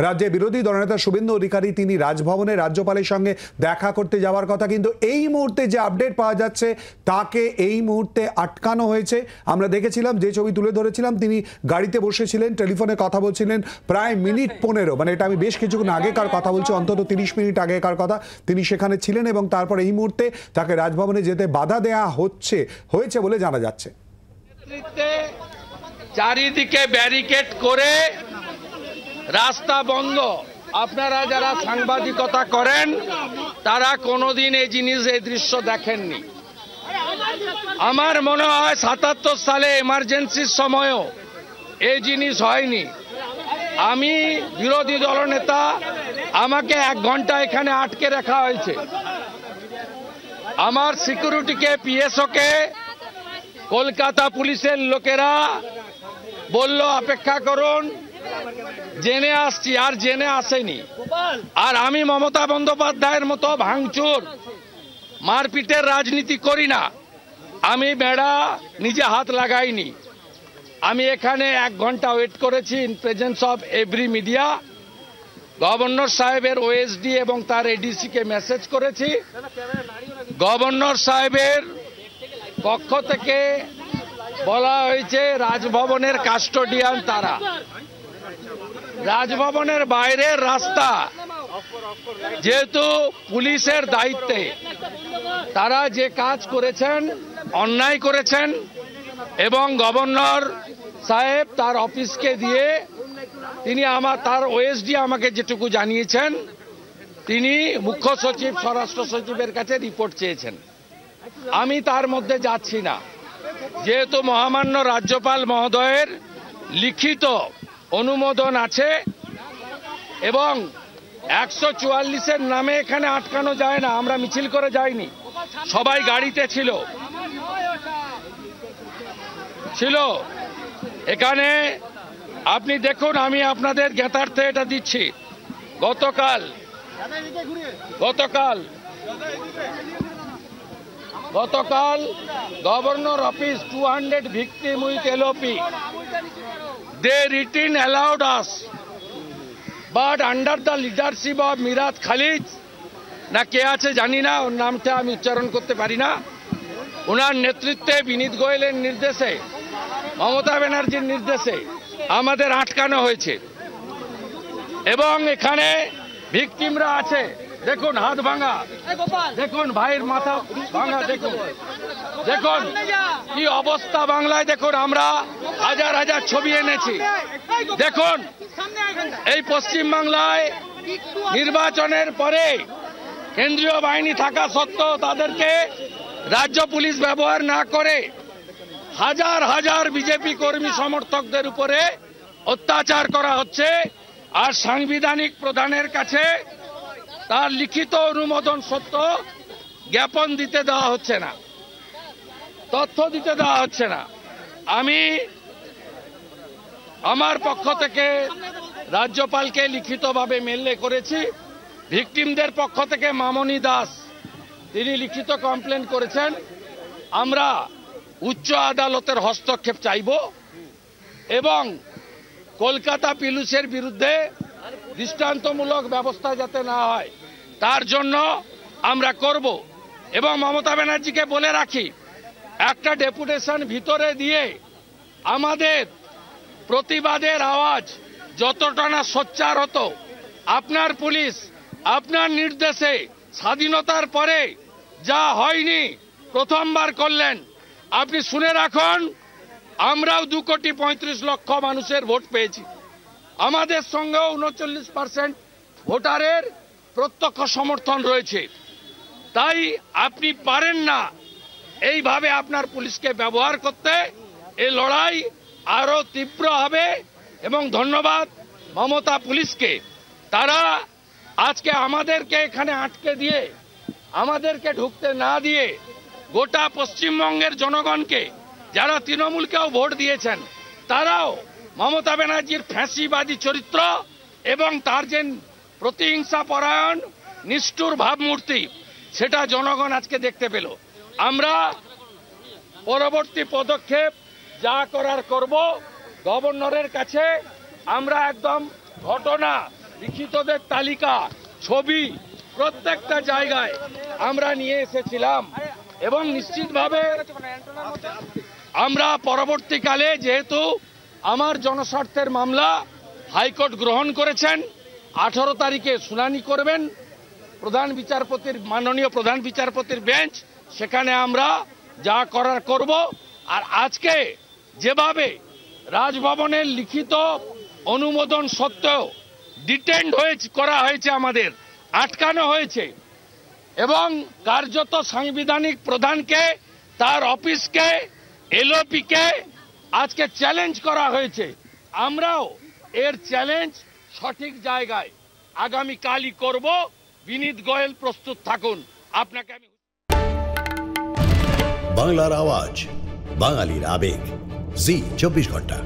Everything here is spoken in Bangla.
রাজ্যের বিরোধী দলনেতা শুভেন্দু অধিকারী তিনি রাজভবনে রাজ্যপালের সঙ্গে দেখা করতে যাওয়ার কথা, কিন্তু এই মুহূর্তে যে আপডেট পাওয়া যাচ্ছে তাকে এই মুহূর্তে আটকানো হয়েছে। আমরা দেখেছিলাম, যে ছবি তুলে ধরেছিলাম, তিনি গাড়িতে বসেছিলেন, টেলিফোনে কথা বলছিলেন প্রায় মিনিট 15, মানে এটা আমি বেশ কিছুক্ষণ আগেকার কথা বলছি, অন্তত 30 মিনিট আগেকার কথা। তিনি সেখানে ছিলেন এবং তারপর এই মুহূর্তে তাকে রাজভবনে যেতে বাধা দেওয়া হয়েছে বলে জানা যাচ্ছে। চারিদিকে ব্যারিকেড করে রাস্তা বন্ধ। আপনারা যারা সাংবাদিকতা করেন তারা কোনোদিন এই দৃশ্য দেখেননি। আমার মনে হয় 77 সালে এমার্জেন্সির সময়ও এই জিনিস হয়নি। আমি বিরোধী দলনেতা, আমাকে 1 ঘন্টা এখানে আটকে রাখা হয়েছে। আমার সিকিউরিটিকে, পিএসওকে কলকাতা পুলিশের লোকেরা বলল অপেক্ষা করুন, জেনে আসছি, আর জেনে আসেনি। আর আমি মমতা বন্দ্যোপাধ্যায়ের মতো ভাঙচুর মারপিটের রাজনীতি করি না। আমি বেড়া নিজে হাত লাগাইনি। আমি এখানে 1 ঘন্টা ওয়েট করেছি in presence of every media. Governor সাহেবের ওএসডি এবং তার এডিসি কে মেসেজ করেছি। গভর্নর সাহেবের পক্ষ থেকে বলা হয়েছে রাজভবনের কাস্টোডিয়ান তারা। রাজভবনের বাইরের রাস্তা যেহেতু পুলিশের দায়িত্বে, তারা যে কাজ করেছেন অন্যায় করেছেন এবং গভর্নর সাহেব তার অফিসকে দিয়ে তার ওএসডি আমাকে যেটুকু জানিয়েছেন, তিনি মুখ্য সচিব, স্বরাষ্ট্র সচিবের কাছে রিপোর্ট চেয়েছেন। আমি তার মধ্যে যাচ্ছি না, যেহেতু মহামান্য রাজ্যপাল মহোদয়ের লিখিত অনুমোদন আছে এবং 144-এর নামে এখানে আটকানো যায় না। আমরা মিছিল করে যাইনি, সবাই গাড়িতে ছিল। এখানে আপনি দেখুন, আমি আপনাদের জ্ঞাতার্থে এটা দিচ্ছি। গতকাল governor office 200 victim with LOP. They written allowed us, but under the leadership of Miraj Khalid না কে আছে জানি না, ওর নামটা আমি উচ্চারণ করতে পারি না, ওনার নেতৃত্বে বিনীত গোয়েলের নির্দেশে, মমতা ব্যানার্জির নির্দেশে আমাদের আটকানো হয়েছে। এবং এখানে ভিকটিমরা আছে, দেখুন হাত ভাঙা, দেখুন ভাইয়ের মাথা ভাঙা, দেখুন কি অবস্থা বাংলায়। দেখুন আমরা হাজার হাজার ছবি এনেছি। দেখুন এই পশ্চিম বাংলায় নির্বাচনের পরে কেন্দ্রীয় বাহিনী থাকা সত্ত্বেও তাদেরকে রাজ্য পুলিশ ব্যবহার না করে হাজার হাজার বিজেপি কর্মী সমর্থকদের উপরে অত্যাচার করা হচ্ছে। আর সাংবিধানিক প্রধানের কাছে তার লিখিত অনুমোদন সত্ত্বেও জ্ঞাপন দিতে দেওয়া হচ্ছে না, তথ্য দিতে দেওয়া হচ্ছে না। আমি আমার পক্ষ থেকে রাজ্যপালকে লিখিতভাবে মেল করেছি। ভিকটিমদের পক্ষ থেকে মামনি দাস তিনি লিখিত কমপ্লেন করেছেন। আমরা উচ্চ আদালতের হস্তক্ষেপ চাইব এবং কলকাতা পুলিশের বিরুদ্ধে দৃষ্টান্তমূলক ব্যবস্থা যাতে না হয় তার জন্য আমরা করব। এবং মমতা ব্যানার্জিকে বলে রাখি, একটা ডেপুটেশন ভিতরে দিয়ে আমাদের প্রতিবাদের আওয়াজ যতটা না সোচ্চার হতো, আপনার পুলিশ আপনার নির্দেশে স্বাধীনতার পরে যা হয়নি প্রথমবার করলেন। আপনি শুনে রাখুন, আমরাও 2,35,00,000 মানুষের ভোট পেয়েছি। আমাদের সঙ্গেও 39% ভোটারের প্রত্যক্ষ সমর্থন রয়েছে। তাই আপনি পারেন না এইভাবে আপনার পুলিশকে ব্যবহার করতে। এই লড়াই আরো তীব্র হবে এবং ধন্যবাদ মমতা পুলিশকে। তারা আজকে আমাদেরকে এখানে আটকে দিয়ে, আমাদেরকে ঢুকতে না দিয়ে গোটা পশ্চিমবঙ্গের জনগণকে, যারা তৃণমূলকেও ভোট দিয়েছেন, তারাও মমতা ব্যানার্জির ফ্যাসিবাদী চরিত্র এবং তার যে প্রতিহিংসা পরায়ণ নিষ্ঠুর ভাবমূর্তি, সেটা জনগণ আজকে দেখতে পেল। আমরা পরবর্তী পদক্ষেপ যা করার করব। গভর্নরের কাছে আমরা একদম ঘটনা লিখিতদের তালিকা, ছবি প্রত্যেকটা জায়গায় আমরা নিয়ে এসেছিলাম এবং নিশ্চিতভাবে আমরা পরবর্তীকালে, যেহেতু আমার জনস্বার্থের মামলা হাইকোর্ট গ্রহণ করেছেন, 18 তারিখে শুনানি করবেন মাননীয় প্রধান বিচারপতির বেঞ্চ, সেখানে আমরা যা করার করব। আর আজকে যেভাবে রাজভবনের লিখিত অনুমোদন সত্ত্বেও ডিটেন্ড করা হয়েছে, আমাদের আটকানো হয়েছে এবং কার্যত সাংবিধানিক প্রধানকে, তার অফিসকে, এলওপিকে আজকে চ্যালেঞ্জ করা হয়েছে। আমরাও এর চ্যালেঞ্জ সঠিক জায়গায় আগামীকালই করব। বিনীত গোয়েল প্রস্তুত থাকুন। আপনাকে আমি বাংলার আওয়াজ, বাঙালির আবেগ, জি 24 ঘন্টা।